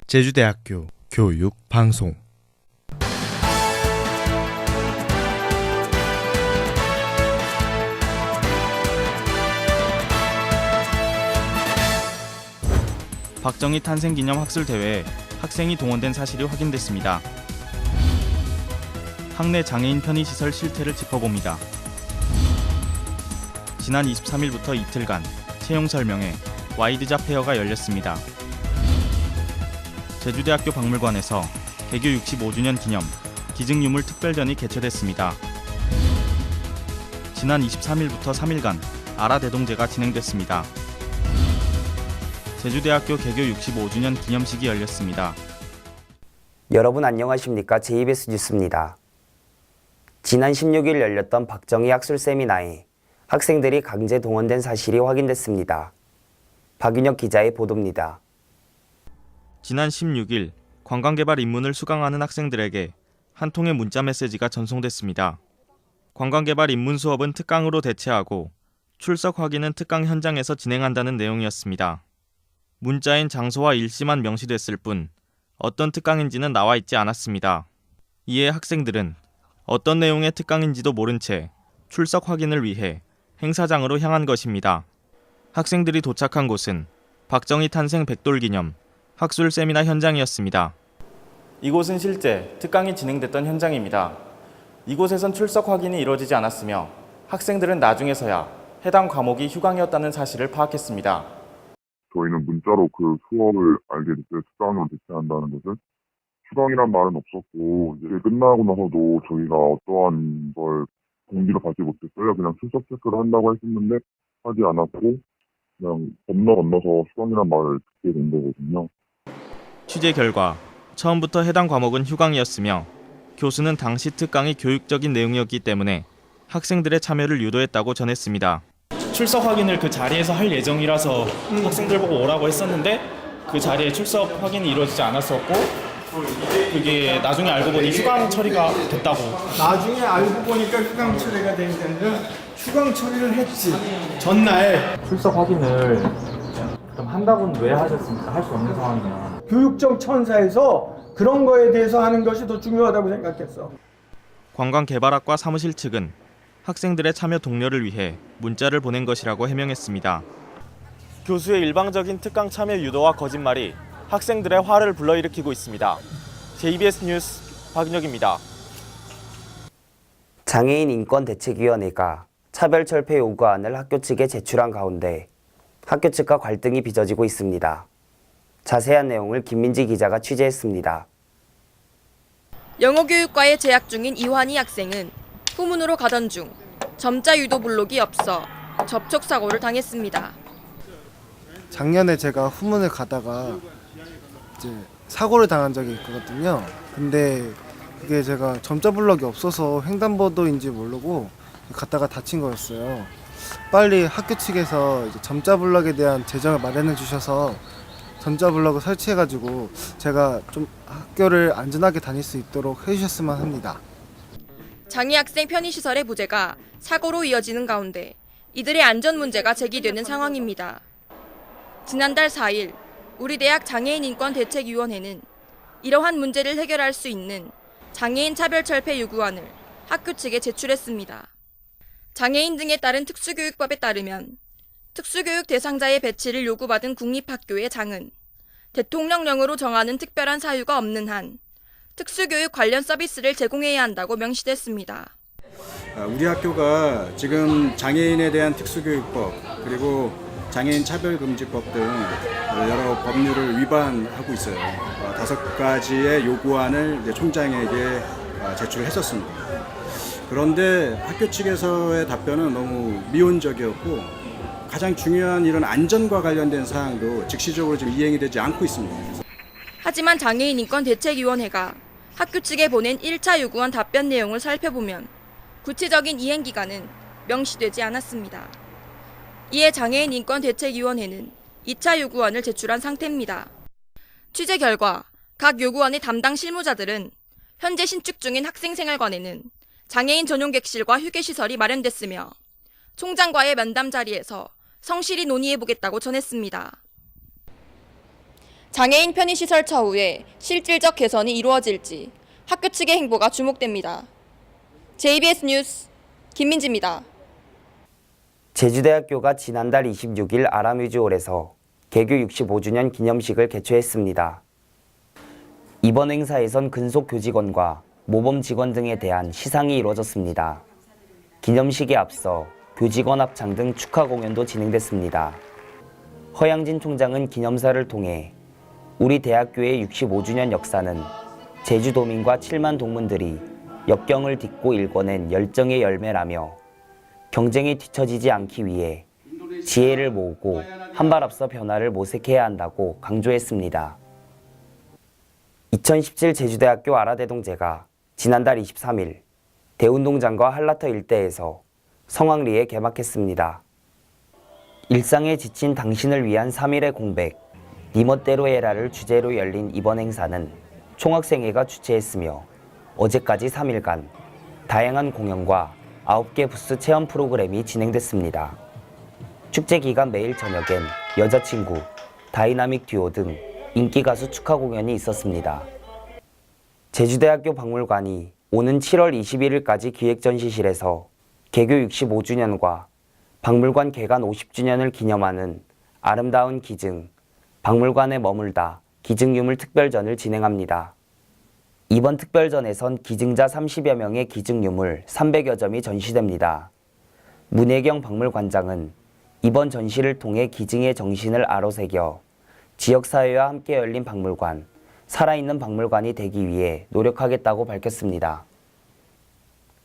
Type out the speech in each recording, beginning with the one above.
제주대학교 교육방송 박정희 탄생기념 학술대회에 학생이 동원된 사실이 확인됐습니다. 학내 장애인 편의시설 실태를 짚어봅니다. 지난 23일부터 이틀간 채용 설명회 와이드잡 페어가 열렸습니다. 제주대학교 박물관에서 개교 65주년 기념 기증유물 특별전이 개최됐습니다. 지난 23일부터 3일간 아라대동제가 진행됐습니다. 제주대학교 개교 65주년 기념식이 열렸습니다. 여러분 안녕하십니까? JBS 뉴스입니다. 지난 16일 열렸던 박정희 학술 세미나에 학생들이 강제 동원된 사실이 확인됐습니다. 박윤혁 기자의 보도입니다. 지난 16일 관광개발 입문을 수강하는 학생들에게 한 통의 문자 메시지가 전송됐습니다. 관광개발 입문 수업은 특강으로 대체하고 출석 확인은 특강 현장에서 진행한다는 내용이었습니다. 문자엔 장소와 일시만 명시됐을 뿐 어떤 특강인지는 나와 있지 않았습니다. 이에 학생들은 어떤 내용의 특강인지도 모른 채 출석 확인을 위해 행사장으로 향한 것입니다. 학생들이 도착한 곳은 박정희 탄생 100돌 기념 학술 세미나 현장이었습니다. 이곳은 실제 특강이 진행됐던 현장입니다. 이곳에선 출석 확인이 이루어지지 않았으며 학생들은 나중에서야 해당 과목이 휴강이었다는 사실을 파악했습니다. 저희는 문자로 그 수업을 알게 됐어요. 특강으로 대체한다는 것을. 휴강이란 말은 없었고, 이제 끝나고 나서도 저희가 어떠한 걸 공지를 받지 못했어요. 그냥 출석 체크를 한다고 했었는데 하지 않았고 그냥 건너서 휴강이란 말을 듣게 된 거거든요. 취재 결과 처음부터 해당 과목은 휴강이었으며 교수는 당시 특강이 교육적인 내용이었기 때문에 학생들의 참여를 유도했다고 전했습니다. 출석 확인을 그 자리에서 할 예정이라서 학생들 보고 오라고 했었는데 그 자리에 출석 확인이 이루어지지 않았었고 그게 나중에 알고 보니 휴강 처리가 됐다고. 나중에 알고 보니까 휴강 처리가 된 게 아니라 휴강 처리를 했지. 전날 출석 확인을 그럼 한다고는 왜 하셨습니까? 할 수 없는 상황이면. 교육청 천사에서 그런 거에 대해서 하는 것이 더 중요하다고 생각했어. 관광개발학과 사무실 측은 학생들의 참여 독려를 위해 문자를 보낸 것이라고 해명했습니다. 교수의 일방적인 특강 참여 유도와 거짓말이 학생들의 화를 불러일으키고 있습니다. JBS 뉴스 박윤혁입니다. 장애인 인권대책위원회가 차별철폐 요구안을 학교 측에 제출한 가운데 학교 측과 갈등이 빚어지고 있습니다. 자세한 내용을 김민지 기자가 취재했습니다. 영어교육과에 재학 중인 이환희 학생은 후문으로 가던 중 점자 유도 블록이 없어 접촉사고를 당했습니다. 작년에 제가 후문을 가다가 이제 사고를 당한 적이 있거든요. 근데 그게 제가 점자 블럭이 없어서 횡단보도인지 모르고 갔다가 다친 거였어요. 빨리 학교 측에서 이제 점자 블럭에 대한 재정을 마련해 주셔서 점자 블럭을 설치해가지고 제가 좀 학교를 안전하게 다닐 수 있도록 해주셨으면 합니다. 장애 학생 편의시설의 부재가 사고로 이어지는 가운데 이들의 안전 문제가 제기되는 상황입니다. 지난달 4일 우리 대학 장애인인권대책위원회는 이러한 문제를 해결할 수 있는 장애인 차별철폐 요구안을 학교 측에 제출했습니다. 장애인 등에 따른 특수교육법에 따르면 특수교육 대상자의 배치를 요구받은 국립학교의 장은 대통령령으로 정하는 특별한 사유가 없는 한 특수교육 관련 서비스를 제공해야 한다고 명시됐습니다. 우리 학교가 지금 장애인에 대한 특수교육법 그리고 장애인 차별금지법 등 여러 법률을 위반하고 있어요. 5가지의 요구안을 이제 총장에게 제출했었습니다. 그런데 학교 측에서의 답변은 너무 미온적이었고 가장 중요한 이런 안전과 관련된 사항도 즉시적으로 지금 이행이 되지 않고 있습니다. 하지만 장애인인권대책위원회가 학교 측에 보낸 1차 요구안 답변 내용을 살펴보면 구체적인 이행 기간은 명시되지 않았습니다. 이에 장애인인권대책위원회는 2차 요구안을 제출한 상태입니다. 취재 결과 각 요구안의 담당 실무자들은 현재 신축 중인 학생생활관에는 장애인 전용 객실과 휴게시설이 마련됐으며 총장과의 면담 자리에서 성실히 논의해보겠다고 전했습니다. 장애인 편의시설 차후에 실질적 개선이 이루어질지 학교 측의 행보가 주목됩니다. JBS 뉴스 김민지입니다. 제주대학교가 지난달 26일 아라뮤즈홀에서 개교 65주년 기념식을 개최했습니다. 이번 행사에선 근속 교직원과 모범 직원 등에 대한 시상이 이루어졌습니다. 기념식에 앞서 교직원 합창 등 축하 공연도 진행됐습니다. 허양진 총장은 기념사를 통해 우리 대학교의 65주년 역사는 제주도민과 7만 동문들이 역경을 딛고 일궈낸 열정의 열매라며 경쟁에 뒤처지지 않기 위해 지혜를 모으고 한 발 앞서 변화를 모색해야 한다고 강조했습니다. 2017 제주대학교 아라대동제가 지난달 23일 대운동장과 한라터 일대에서 성황리에 개막했습니다. 일상에 지친 당신을 위한 3일의 공백, 네 멋대로 해라를 주제로 열린 이번 행사는 총학생회가 주최했으며 어제까지 3일간 다양한 공연과 9개 부스 체험 프로그램이 진행됐습니다. 축제 기간 매일 저녁엔 여자친구, 다이나믹 듀오 등 인기 가수 축하 공연이 있었습니다. 제주대학교 박물관이 오는 7월 21일까지 기획전시실에서 개교 65주년과 박물관 개관 50주년을 기념하는 아름다운 기증, 박물관에 머물다 기증유물 특별전을 진행합니다. 이번 특별전에선 기증자 30여 명의 기증유물 300여 점이 전시됩니다. 문혜경 박물관장은 이번 전시를 통해 기증의 정신을 아로새겨 지역사회와 함께 열린 박물관, 살아있는 박물관이 되기 위해 노력하겠다고 밝혔습니다.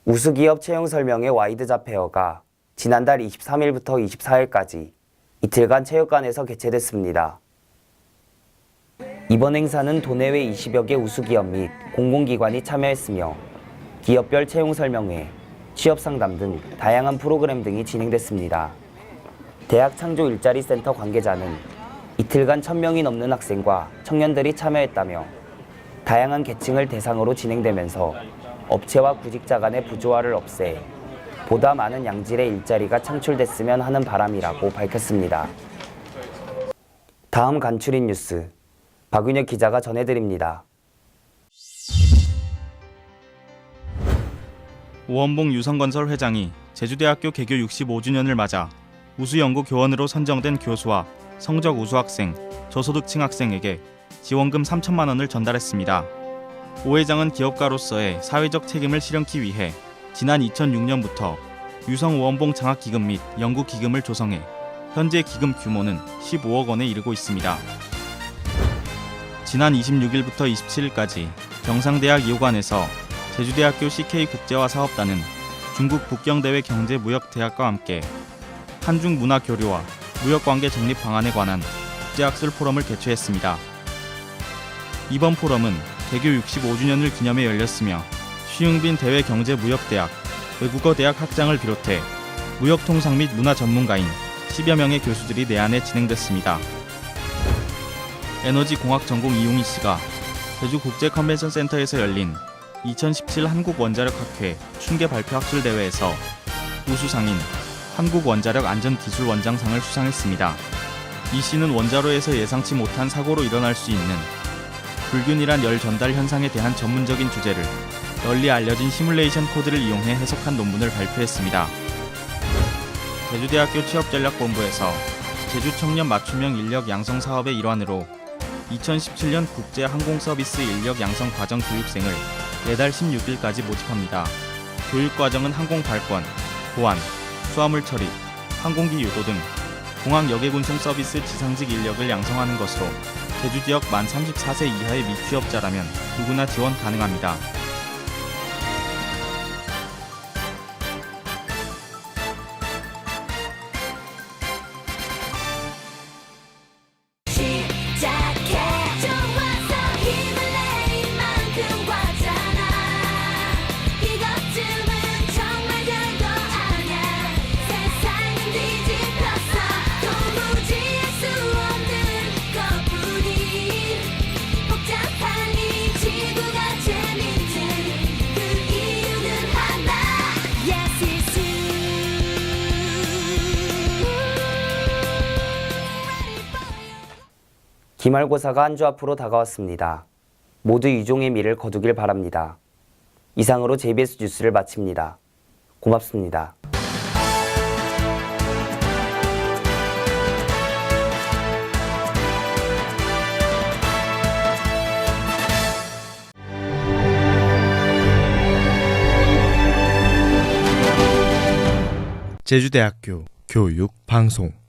우수기업 채용 설명회 와이드 자페어가 지난달 23일부터 24일까지 이틀간 체육관에서 개최됐습니다. 이번 행사는 도내외 20여 개 우수기업 및 공공기관이 참여했으며 기업별 채용 설명회, 취업상담 등 다양한 프로그램 등이 진행됐습니다. 대학 창조 일자리 센터 관계자는 이틀간 1000명이 넘는 학생과 청년들이 참여했다며 다양한 계층을 대상으로 진행되면서 업체와 구직자 간의 부조화를 없애 보다 많은 양질의 일자리가 창출됐으면 하는 바람이라고 밝혔습니다. 다음 간추린 뉴스 박윤혁 기자가 전해드립니다. 오원봉 유성건설 회장이 제주대학교 개교 65주년을 맞아 우수연구교원으로 선정된 교수와 성적 우수 학생, 저소득층 학생에게 지원금 3천만 원을 전달했습니다. 오 회장은 기업가로서의 사회적 책임을 실현하기 위해 지난 2006년부터 유성오원봉 장학기금 및 연구기금을 조성해 현재 기금 규모는 15억 원에 이르고 있습니다. 지난 26일부터 27일까지 경상대학 2호관에서 제주대학교 CK국제화 사업단은 중국 북경대회 경제무역대학과 함께 한중 문화 교류와 무역관계 정립 방안에 관한 국제학술 포럼을 개최했습니다. 이번 포럼은 개교 65주년을 기념해 열렸으며 쉬흥빈 대외 경제무역대학, 외국어대학 학장을 비롯해 무역통상 및 문화 전문가인 10여 명의 교수들이 내한해 진행됐습니다. 에너지공학 전공 이용희 씨가 제주국제컨벤션센터에서 열린 2017 한국원자력학회 춘계 발표 학술대회에서 우수상인 한국원자력 안전기술원장상을 수상했습니다. 이 씨는 원자로에서 예상치 못한 사고로 일어날 수 있는 불균일한 열 전달 현상에 대한 전문적인 주제를 널리 알려진 시뮬레이션 코드를 이용해 해석한 논문을 발표했습니다. 제주대학교 취업전략본부에서 제주청년 맞춤형 인력 양성 사업의 일환으로 2017년 국제항공서비스 인력 양성 과정 교육생을 내달 16일까지 모집합니다. 교육과정은 항공발권, 보안, 수화물 처리, 항공기 유도 등 공항 여객운송 서비스 지상직 인력을 양성하는 것으로 제주 지역 만 34세 이하의 미취업자라면 누구나 지원 가능합니다. 복잡한 이 지구가 재밌지 기말고사가 한 주 앞으로 다가왔습니다. 모두 유종의 미를 거두길 바랍니다. 이상으로 JBS 뉴스를 마칩니다. 고맙습니다. 제주대학교 교육방송